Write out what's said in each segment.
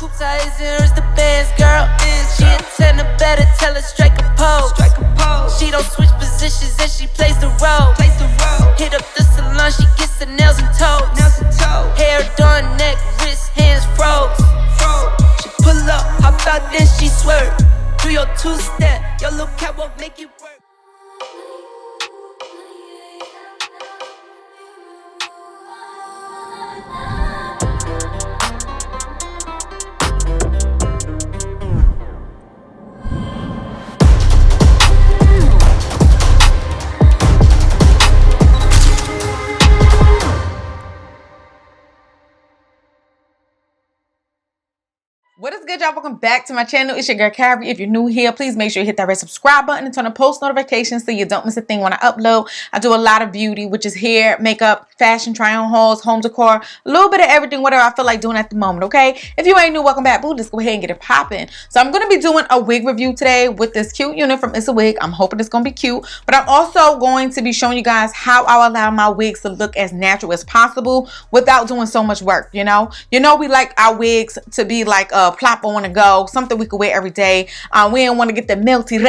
Here's the bands, girl. She a 10 or better, tell her strike a pose. She don't switch positions and she plays the role. Hit up the salon, she gets the nails and toes. Hair done, neck, wrist, hands froze. She pull up, hop out, then she swerve. Do your two-step, your little catwalk make it work. What is good, y'all? Welcome back to my channel. It's your girl Carrie. If you're new here, please make sure you hit that red subscribe button and turn on post notifications so you don't miss a thing when I upload. I do a lot of beauty, which is hair, makeup, fashion, try-on hauls, home decor, a little bit of everything, whatever I feel like doing at the moment, okay? If you ain't new, welcome back, boo. Let's go ahead and get it popping. So I'm going to be doing a wig review today with this cute unit from It's a Wig. I'm hoping it's going to be cute, but I'm also going to be showing you guys how I allow my wigs to look as natural as possible without doing so much work, you know? We like our wigs to be like a plop on the go, something we could wear every day. We don't want to get the melty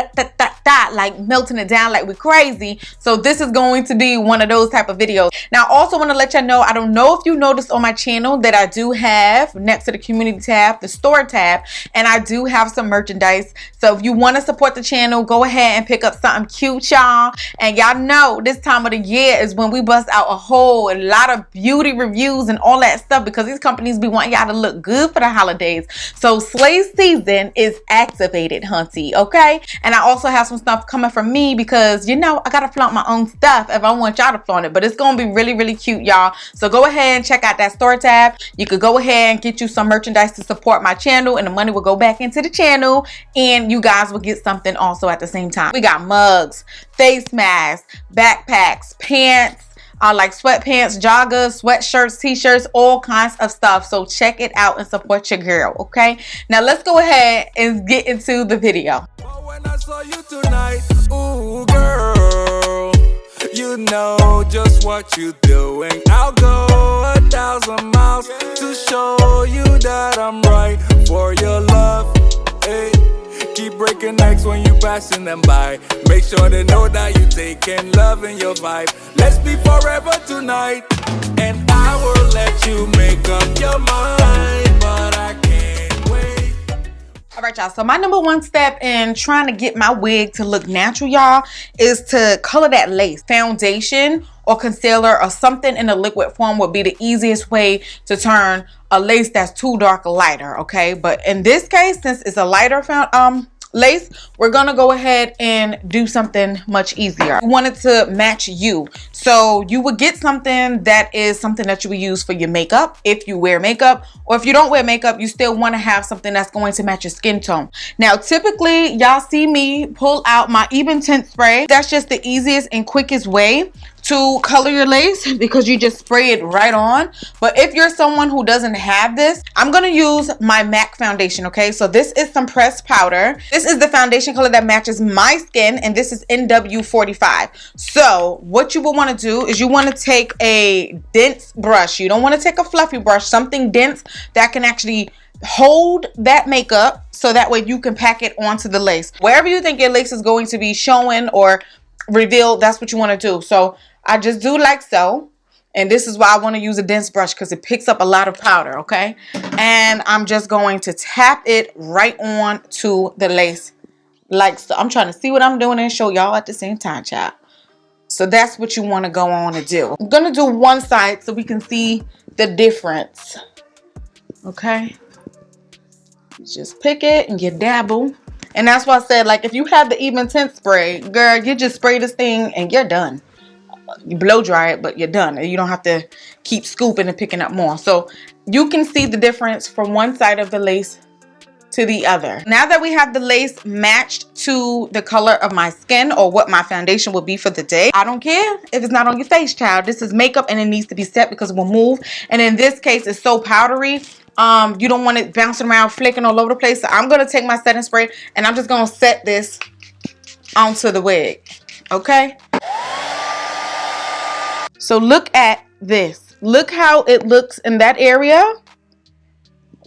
like melting it down like we're crazy. So this is going to be one of those type of videos. Now, I also want to let y'all know, I don't know if you noticed on my channel that I do have next to the community tab, the store tab, and I do have some merchandise. So if you want to support the channel, go ahead and pick up something cute, y'all. And y'all know this time of the year is when we bust out a whole lot of beauty reviews and all that stuff, because these companies be wanting y'all to look good for the holidays. So slay season is activated, hunty, okay? And I also have some stuff coming from me because, you know, I gotta flaunt my own stuff if I want y'all to flaunt it. But it's gonna be really, really cute, y'all. So go ahead and check out that store tab. You could go ahead and get you some merchandise to support my channel, and the money will go back into the channel, and you guys will get something also at the same time. We got mugs, face masks, backpacks, pants, like sweatpants, joggers, sweatshirts, t-shirts, all kinds of stuff. So check it out and support your girl, okay? Now let's go ahead and get into the video. When I saw you tonight, ooh girl, you know just what you're doing. I'll go 1,000 miles to show you that I'm right for your love. Hey, keep breaking necks when you passing them by. Make sure they know that you taking love in your vibe. Let's be forever tonight, and I will let you make up your mind, but I can't wait. All right, y'all, so my number one step in trying to get my wig to look natural, y'all, is to color that lace. Foundation or concealer or something in a liquid form would be the easiest way to turn a lace that's too dark lighter, okay? But in this case, since it's a lighter lace, we're gonna go ahead and do something much easier. We want it to match you, so you would get something that is something that you would use for your makeup if you wear makeup, or if you don't wear makeup, you still want to have something that's going to match your skin tone. Now typically y'all see me pull out my even tint spray. That's just the easiest and quickest way to color your lace, because you just spray it right on. But if you're someone who doesn't have this, I'm gonna use my MAC foundation, okay? So this is some pressed powder. This is the foundation color that matches my skin, and this is NW45. So what you will want to do is you want to take a dense brush. You don't want to take a fluffy brush, something dense that can actually hold that makeup, so that way you can pack it onto the lace. Wherever you think your lace is going to be showing or revealed, that's what you want to do. So I just do like so, and this is why I want to use a dense brush, because it picks up a lot of powder, okay? And I'm just going to tap it right on to the lace like so. I'm trying to see what I'm doing and show y'all at the same time, child. So that's what you want to go on and do. I'm gonna do one side so we can see the difference, okay? You just pick it and you dabble. And that's why I said, like, if you have the even tint spray, girl, you just spray this thing and you're done. You blow dry it, but you're done. You don't have to keep scooping and picking up more. So you can see the difference from one side of the lace to the other. Now that we have the lace matched to the color of my skin, or what my foundation will be for the day, I don't care if it's not on your face, child. This is makeup and it needs to be set because it will move. And in this case, it's so powdery. You don't want it bouncing around, flicking all over the place. So I'm going to take my setting spray and I'm just going to set this onto the wig, okay? So look at this. Look how it looks in that area.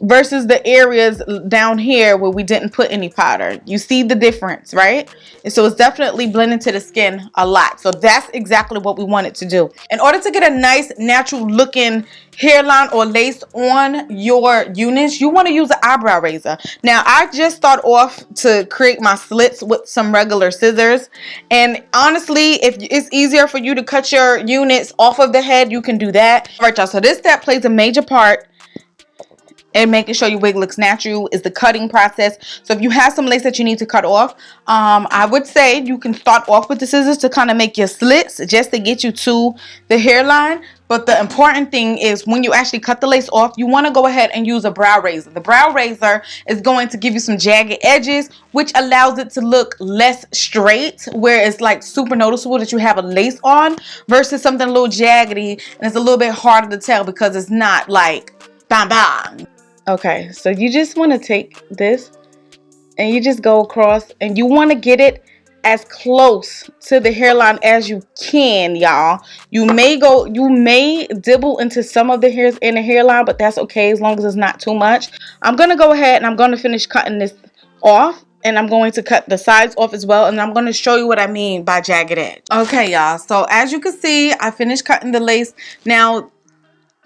versus the areas down here where we didn't put any powder. You see the difference, right? And so it's definitely blending to the skin a lot. So that's exactly what we wanted to do. In order to get a nice natural looking hairline or lace on your units, you want to use an eyebrow razor. Now I just start off to create my slits with some regular scissors, and honestly, if it's easier for you to cut your units off of the head, you can do that. All right, y'all, so this step plays a major part and making sure your wig looks natural is the cutting process. So if you have some lace that you need to cut off, I would say you can start off with the scissors to kind of make your slits just to get you to the hairline. But the important thing is when you actually cut the lace off, you want to go ahead and use a brow razor. The brow razor is going to give you some jagged edges, which allows it to look less straight, where it's like super noticeable that you have a lace on, versus something a little jaggedy and it's a little bit harder to tell because it's not like bang bang. Okay, so you just want to take this and you just go across, and you want to get it as close to the hairline as you can, y'all. You may dibble into some of the hairs in the hairline, but that's okay as long as it's not too much. I'm going to go ahead and I'm going to finish cutting this off, and I'm going to cut the sides off as well, and I'm going to show you what I mean by jagged edge. Okay, y'all, so as you can see, I finished cutting the lace. Now,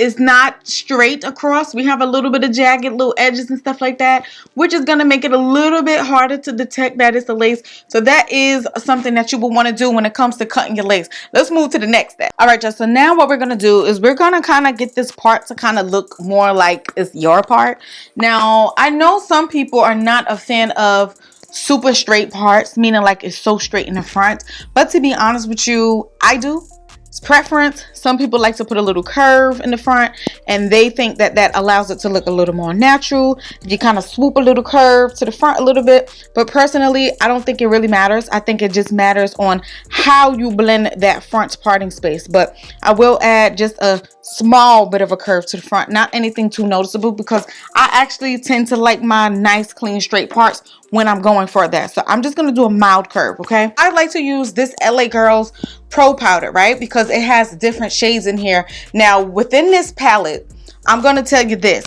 it's not straight across. We have a little bit of jagged little edges and stuff like that, which is going to make it a little bit harder to detect that it's a lace. So that is something that you will want to do when it comes to cutting your lace. Let's move to the next step. All right, y'all. So now what we're going to do is we're going to kind of get this part to kind of look more like it's your part. Now, I know some people are not a fan of super straight parts, meaning like it's so straight in the front. But to be honest with you, I do. It's preference. Some people like to put a little curve in the front, and they think that that allows it to look a little more natural. You kind of swoop a little curve to the front a little bit, but personally I don't think it really matters. I think it just matters on how you blend that front parting space. But I will add just a small bit of a curve to the front, not anything too noticeable, because I actually tend to like my nice clean straight parts when I'm going for that. So I'm just going to do a mild curve, okay? I like to use this LA Girls Pro Powder, right? Because it has different shades in here. Now, within this palette, I'm going to tell you this.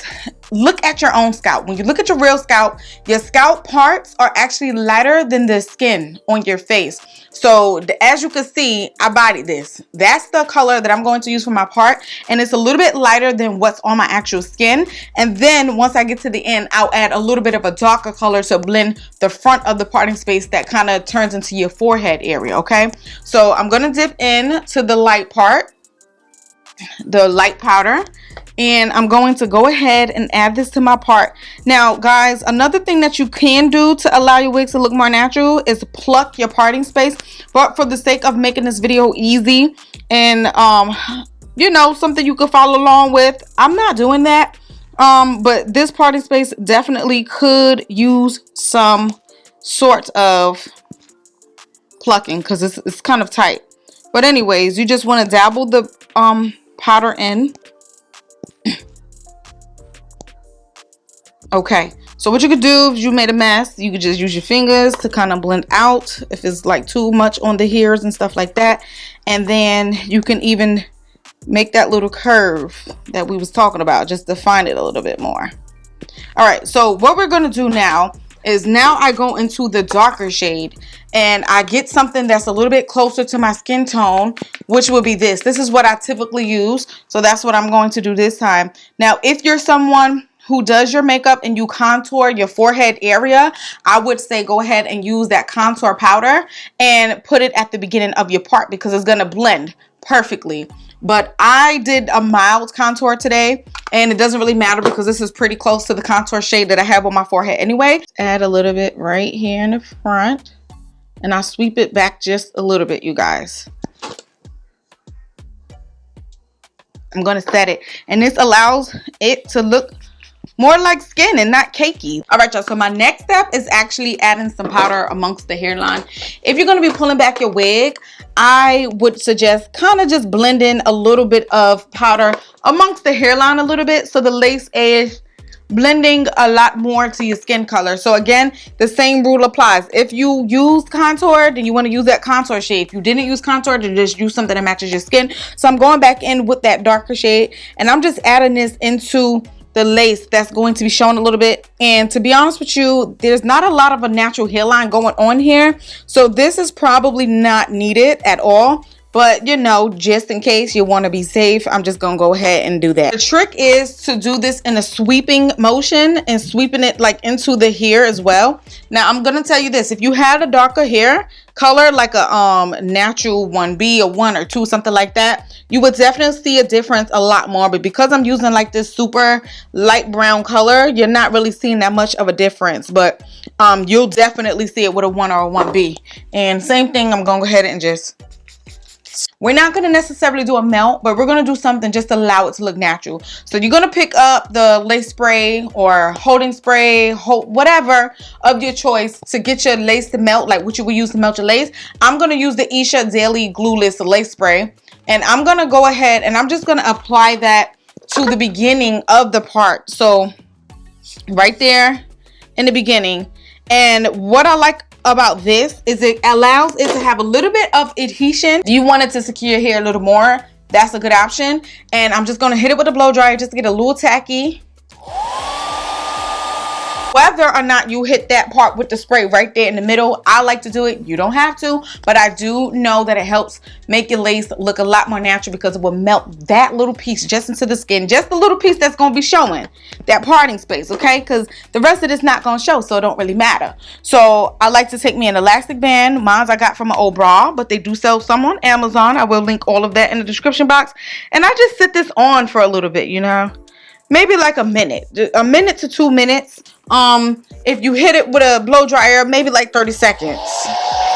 Look at your own scalp. When you look at your real scalp, your scalp parts are actually lighter than the skin on your face. So as you can see, I bodied this. That's the color that I'm going to use for my part, and it's a little bit lighter than what's on my actual skin. And then once I get to the end, I'll add a little bit of a darker color to blend the front of the parting space that kind of turns into your forehead area, okay? So I'm going to dip in to the light part, the light powder, and I'm going to go ahead and add this to my part. Now guys, another thing that you can do to allow your wigs to look more natural is pluck your parting space. But for the sake of making this video easy and you know, something you could follow along with, I'm not doing that. But this parting space definitely could use some sort of plucking because it's kind of tight. But anyways, you just want to dabble the powder in. Okay, so what you could do if you made a mess, you could just use your fingers to kind of blend out if it's like too much on the hairs and stuff like that. And then you can even make that little curve that we was talking about, just define it a little bit more. All right, so what we're going to do now is I go into the darker shade and I get something that's a little bit closer to my skin tone, which will be this. This is what I typically use, so that's what I'm going to do this time. Now, if you're someone who does your makeup and you contour your forehead area, I would say go ahead and use that contour powder and put it at the beginning of your part because it's going to blend perfectly. But I did a mild contour today, and it doesn't really matter because this is pretty close to the contour shade that I have on my forehead anyway. Add a little bit right here in the front, and I sweep it back just a little bit, you guys. I'm going to set it, and this allows it to look more like skin and not cakey. All right, y'all, so my next step is actually adding some powder amongst the hairline. If you're going to be pulling back your wig, I would suggest kind of just blending a little bit of powder amongst the hairline a little bit, so the lace is blending a lot more to your skin color. So again, the same rule applies. If you use contour, then you want to use that contour shade. If you didn't use contour, then just use something that matches your skin. So I'm going back in with that darker shade, and I'm just adding this into the lace that's going to be shown a little bit. And to be honest with you, there's not a lot of a natural hairline going on here, so this is probably not needed at all. But you know, just in case you want to be safe, I'm just gonna go ahead and do that. The trick is to do this in a sweeping motion and sweeping it like into the hair as well. Now I'm gonna tell you this, if you had a darker hair color, like a natural 1B or 1 or 2, something like that, you would definitely see a difference a lot more. But because I'm using like this super light brown color, you're not really seeing that much of a difference. But you'll definitely see it with a 1 or a 1B. And same thing, I'm gonna go ahead and just, we're not going to necessarily do a melt, but we're going to do something just to allow it to look natural. So you're going to pick up the lace spray or holding spray, whatever of your choice to get your lace to melt, like what you would use to melt your lace. I'm going to use the Esha Daily Glueless Lace Spray, and I'm going to go ahead and I'm just going to apply that to the beginning of the part. So right there in the beginning. And what I like about this is it allows it to have a little bit of adhesion. Do you want it to secure your hair a little more? That's a good option. And I'm just going to hit it with a blow dryer just to get a little tacky. Whether or not you hit that part with the spray right there in the middle, I like to do it. You don't have to, but I do know that it helps make your lace look a lot more natural because it will melt that little piece just into the skin. Just the little piece that's going to be showing, that parting space, okay? Because the rest of it's not going to show, so it don't really matter. So I like to take me an elastic band. Mine I got from an old bra, but they do sell some on Amazon. I will link all of that in the description box. And I just sit this on for a little bit, you know? Maybe like a minute to 2 minutes. If you hit it with a blow dryer, maybe like 30 seconds.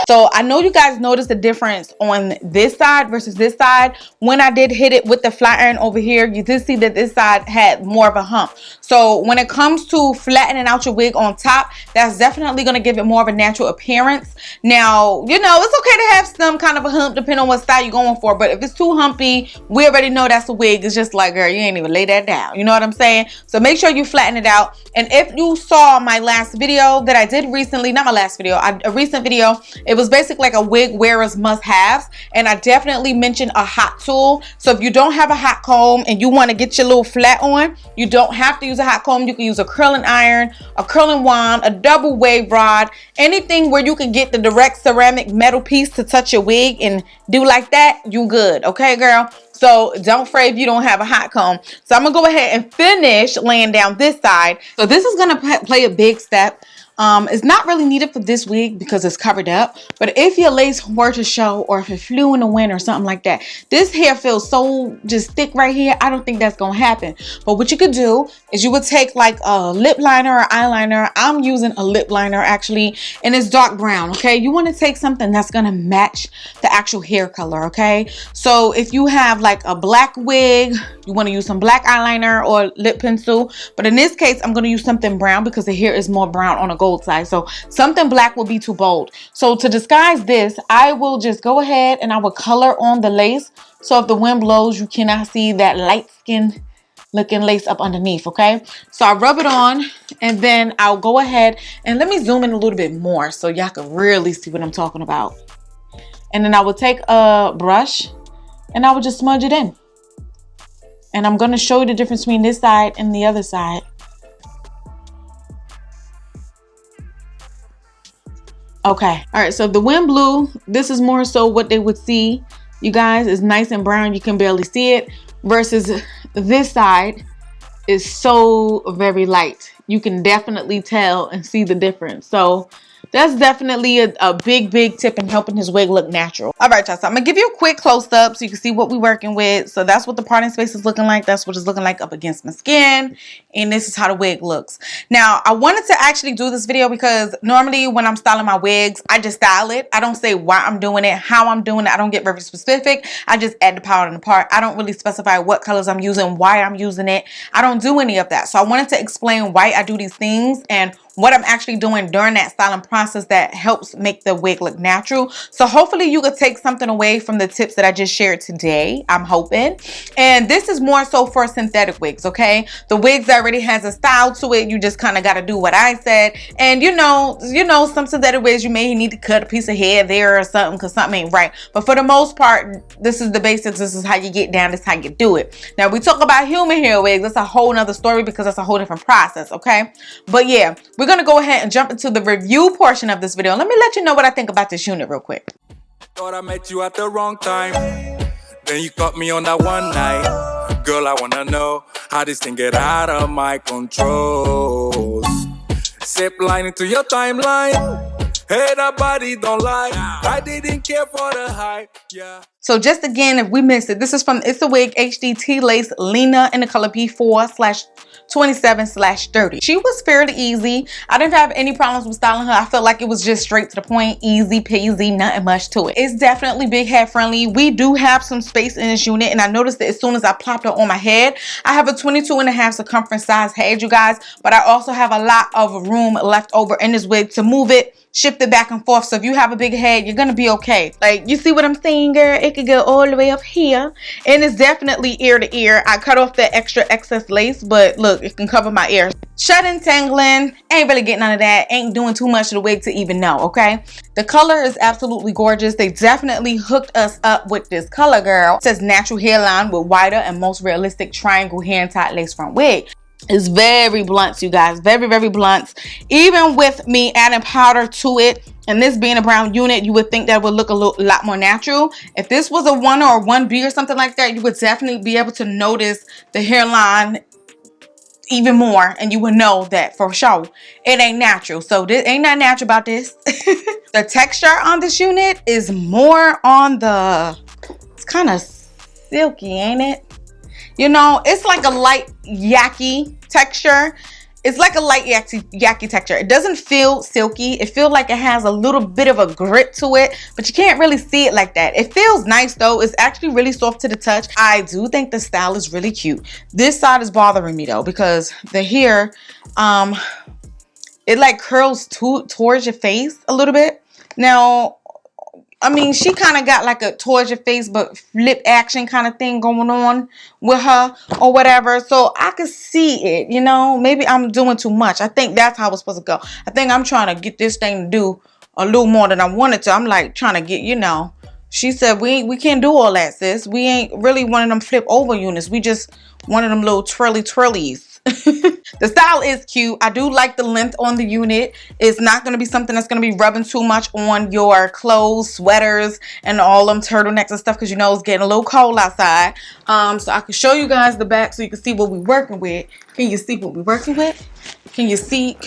So I know you guys noticed the difference on this side versus this side. When I did hit it with the flat iron over here, you did see that this side had more of a hump. So when it comes to flattening out your wig on top, that's definitely going to give it more of a natural appearance. Now, you know, it's okay to have some kind of a hump depending on what style you're going for. But if it's too humpy, we already know that's a wig. It's just like, girl, you ain't even lay that down. You know what I'm saying? So make sure you flatten it out. And if you saw my last video that I did recently, not my last video, a recent video, it was basically like a wig wearer's must-haves, and I definitely mentioned a hot tool. So if you don't have a hot comb and you want to get your little flat on, you don't have to use a hot comb. You can use a curling iron, a curling wand, a double wave rod, anything where you can get the direct ceramic metal piece to touch your wig and do like that, you good, okay girl? So don't fret if you don't have a hot comb. So I'm gonna go ahead and finish laying down this side. So this is gonna play a big step. It's not really needed for this wig because it's covered up, but if your lace were to show, or if it flew in the wind or something like that, this hair feels so just thick right here. I don't think that's gonna happen. But what you could do is you would take like a lip liner or eyeliner. I'm using a lip liner actually, and it's dark brown. Okay, you want to take something that's gonna match the actual hair color. Okay, so if you have like a black wig, you want to use some black eyeliner or lip pencil, but in this case I'm going to use something brown because the hair is more brown on a gold side, so something black will be too bold. So to disguise this, I will just go ahead and I will color on the lace, so if the wind blows you cannot see that light skin looking lace up underneath. Okay, so I rub it on and then I'll go ahead and let me zoom in a little bit more so y'all can really see what I'm talking about. And then I will take a brush and I will just smudge it in. And I'm going to show you the difference between this side and the other side. Okay. All right. So the wind blew. This is more so what they would see. You guys, it's nice and brown. You can barely see it. Versus this side is so very light. You can definitely tell and see the difference. So that's definitely a big tip in helping his wig look natural. All right, y'all, so I'm gonna give you a quick close-up so you can see what we're working with. So that's what the parting space is looking like. That's what it's looking like up against my skin. And this is how the wig looks. Now, I wanted to actually do this video because normally when I'm styling my wigs, I just style it. I don't say why I'm doing it, how I'm doing it. I don't get very specific. I just add the powder and the part. I don't really specify what colors I'm using, why I'm using it. I don't do any of that. So I wanted to explain why I do these things and what I'm actually doing during that styling process that helps make the wig look natural. So hopefully you could take something away from the tips that I just shared today. I'm hoping. And this is more so for synthetic wigs, okay? The wigs already has a style to it. You just kind of got to do what I said. And you know, some synthetic wigs you may need to cut a piece of hair there or something because something ain't right. But for the most part, this is the basics. This is how you get down. This is how you do it. Now we talk about human hair wigs. That's a whole nother story because that's a whole different process, okay? But yeah, we're gonna go ahead and jump into the review portion of this video. Let me let you know what I think about this unit real quick. Thought I met you at the wrong time. Then you caught me on that one night. Girl, I wanna know how this thing get out of my control. Zip line into your timeline. Hey, that body don't lie. I didn't care for the hype. Yeah. So just again, if we missed it, this is from It's a Wig HD T-Lace LEENA in the color P4/27/30. She was fairly easy. I didn't have any problems with styling her. I felt like it was just straight to the point, easy peasy, nothing much to it. It's definitely big head friendly. We do have some space in this unit, and I noticed that as soon as I plopped her on my head, I have a 22.5 circumference size head, you guys, but I also have a lot of room left over in this wig to move it, shift it back and forth. So if you have a big head, you're gonna be okay. Like, you see what I'm saying, girl? It could go all the way up here, and it's definitely ear to ear. I cut off the extra excess lace, but look, it can cover my ear. Shedding, tangling, ain't really getting none of that. Ain't doing too much to the wig to even know, okay? The color is absolutely gorgeous. They definitely hooked us up with this color, girl. It says natural hairline with wider and most realistic triangle hand tied lace front wig. It's very blunt, you guys. Very, very blunt. Even with me adding powder to it, and this being a brown unit, you would think that would look a lot more natural. If this was a 1 or 1B or something like that, you would definitely be able to notice the hairline even more, and you would know that for sure it ain't natural. So this ain't nothing natural about this. The texture on this unit is more on the, it's kind of silky, ain't it? You know, it's like a light yucky texture. It's like a light yucky texture. It doesn't feel silky. It feels like it has a little bit of a grit to it, but you can't really see it like that. It feels nice though. It's actually really soft to the touch. I do think the style is really cute. This side is bothering me though because the hair, it like curls towards your face a little bit. Now, I mean, she kind of got like a towards your face but flip action kind of thing going on with her or whatever. So I could see it, you know. Maybe I'm doing too much. I think that's how it's supposed to go. I think I'm trying to get this thing to do a little more than I wanted to. I'm like trying to get, you know. She said, we can't do all that, sis. We ain't really one of them flip over units. We just one of them little twirlies. The style is cute. I do like the length on the unit. It's not going to be something that's going to be rubbing too much on your clothes, sweaters, and all them turtlenecks and stuff because you know it's getting a little cold outside. So I can show you guys the back so you can see what we're working with. Can you see what we're working with? Can you see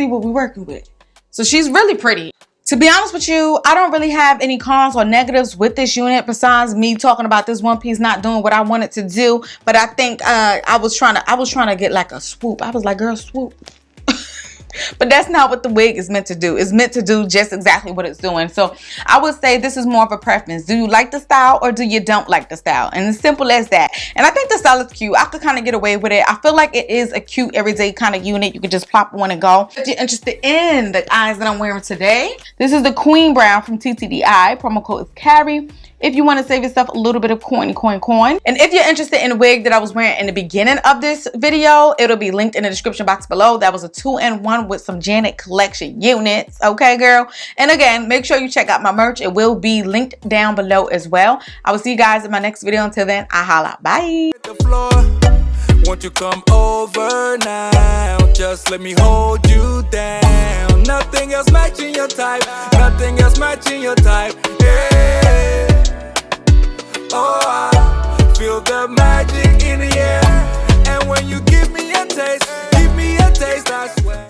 what we're working with? So she's really pretty. To be honest with you, I don't really have any cons or negatives with this unit besides me talking about this one piece not doing what I wanted to do. But I think I was trying to get like a swoop. I was like, girl, swoop. But that's not what the wig is meant to do. It's meant to do just exactly what it's doing. So I would say this is more of a preference. Do you like the style or do you don't like the style? And it's simple as that. And I think the style is cute. I could kind of get away with it. I feel like it is a cute everyday kind of unit. You could just plop one and go. If you're interested in the eyes that I'm wearing today, this is the Queen Brown from TTDI. Promo code is Carrie. If you want to save yourself a little bit of coin. And if you're interested in the wig that I was wearing in the beginning of this video, it'll be linked in the description box below. That was a 2-in-1 with some Janet collection units. Okay, girl? And again, make sure you check out my merch. It will be linked down below as well. I will see you guys in my next video. Until then, I holla. Bye. Won't you come over now? Just let me hold you down. Nothing else matching your type. Nothing else matching your type. Yeah. Oh, I feel the magic in the air. And when you give me a taste, I swear.